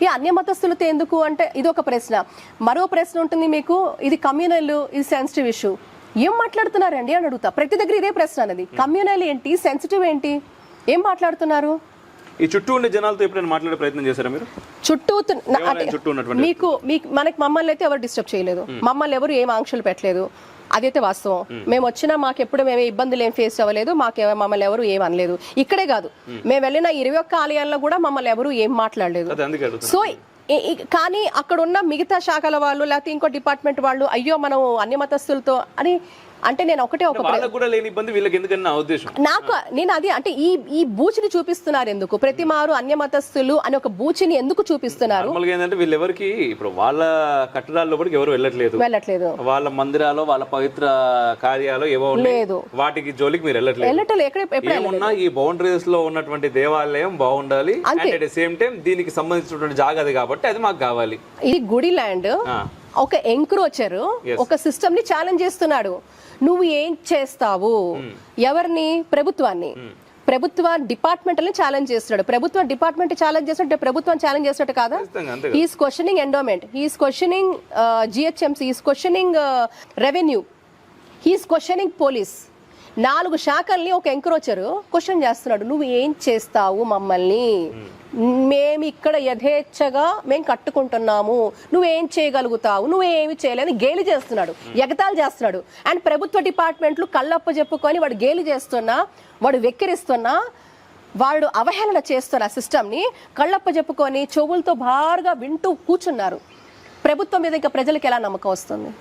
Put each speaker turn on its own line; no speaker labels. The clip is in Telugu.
ఈ అన్య మతస్థులతో ఎందుకు అంటే ఇది ఒక ప్రశ్న. మరో ప్రశ్న ఉంటుంది మీకు, ఇది కమ్యూనల్, ఇది సెన్సిటివ్ ఇష్యూ, ఏం మాట్లాడుతున్నారండి అని అడుగుతా. ప్రతి దగ్గర ఇదే ప్రశ్న అనేది. కమ్యూనల్ ఏంటి, సెన్సిటివ్ ఏంటి, ఏం మాట్లాడుతున్నారు?
ఈ చుట్టూ ఉండే జనాలతో ఎప్పుడైనా మాట్లాడే ప్రయత్నం చేశారా మీరు?
మీకు మనకి మమ్మల్ని అయితే ఎవరు డిస్టర్బ్ చేయలేదు, మమ్మల్ని ఎవరు ఏం ఆంక్షలు పెట్టలేదు, అదైతే వాస్తవం. మేము వచ్చినా మాకు ఎప్పుడు మేము ఇబ్బందులు ఏం ఫేస్ అవ్వలేదు, మమ్మల్ని ఎవరు ఏం అనలేదు. ఇక్కడే కాదు, మేము వెళ్ళిన 21 ఆలయాల్లో కూడా మమ్మల్ని ఎవరు ఏం మాట్లాడలేదు. సో కానీ అక్కడ ఉన్న మిగతా శాఖల వాళ్ళు లేకపోతే ఇంకో డిపార్ట్మెంట్ వాళ్ళు అయ్యో మనం అన్ని మతస్థులతో అని అంటే నేను ఒకటే నాకు నేను అది అంటే ఈ బూచిని చూపిస్తున్నారు ఎందుకు? ప్రతి మారు అన్య మతస్థులు అని ఒక బూచిని ఎందుకు చూపిస్తున్నారు?
వీళ్ళెవరికి ఇప్పుడు వాళ్ళ కట్టడాల్లో ఎవరు వెళ్ళట్లేదు, వాళ్ళ మందిరాలు వాళ్ళ పవిత్ర కార్యాలు ఏవో లేదు, వాటికి జోలికి మీరు వెళ్ళట్లేదు. ఈ బౌండరీస్ లో ఉన్నటువంటి దేవాలయం బాగుండాలి, అట్ ద సేమ్ టైం దీనికి సంబంధించినటువంటి జాగా అది కాబట్టి అది మాకు కావాలి.
ఇది గుడి ల్యాండ్. ఒక ఎంక్రోచర్ ఒక సిస్టమ్ ని ఛాలెంజ్ చేస్తున్నాడు. నువ్వు ఏం చేస్తావు? ఎవరిని? ప్రభుత్వాన్ని. ప్రభుత్వ డిపార్ట్మెంట్ ఛాలెంజ్ చేస్తున్నాడు. ప్రభుత్వ డిపార్ట్మెంట్ ఛాలెంజ్ చేసినట్టు ప్రభుత్వం ఛాలెంజ్ చేసినట్టు కాదా? He is questioning endowment, he is questioning GHMC, he is questioning revenue, he is questioning police. 4 శాఖల్ని ఒక ఎంక్రోచర్ క్వశ్చన్ చేస్తున్నాడు. నువ్వు ఏం చేస్తావు మమ్మల్ని? మేము ఇక్కడ యథేచ్ఛగా మేము కట్టుకుంటున్నాము, నువ్వేం చేయగలుగుతావు, నువ్వేమి చేయలేని గేలి చేస్తున్నాడు, ఎగతాళి చేస్తున్నాడు. అండ్ ప్రభుత్వ డిపార్ట్మెంట్లు కళ్ళప్ప చెప్పుకొని వాడు గేలి చేస్తున్నా, వాడు వెక్కిరిస్తున్నా, వాడు అవహేళన చేస్తున్న సిస్టమ్ని కళ్ళప్ప చెప్పుకొని చెవులతో భారుగా వింటూ కూర్చున్నారు. ప్రభుత్వం మీద ఇంకా ప్రజలకు ఎలా నమ్మకం వస్తుంది?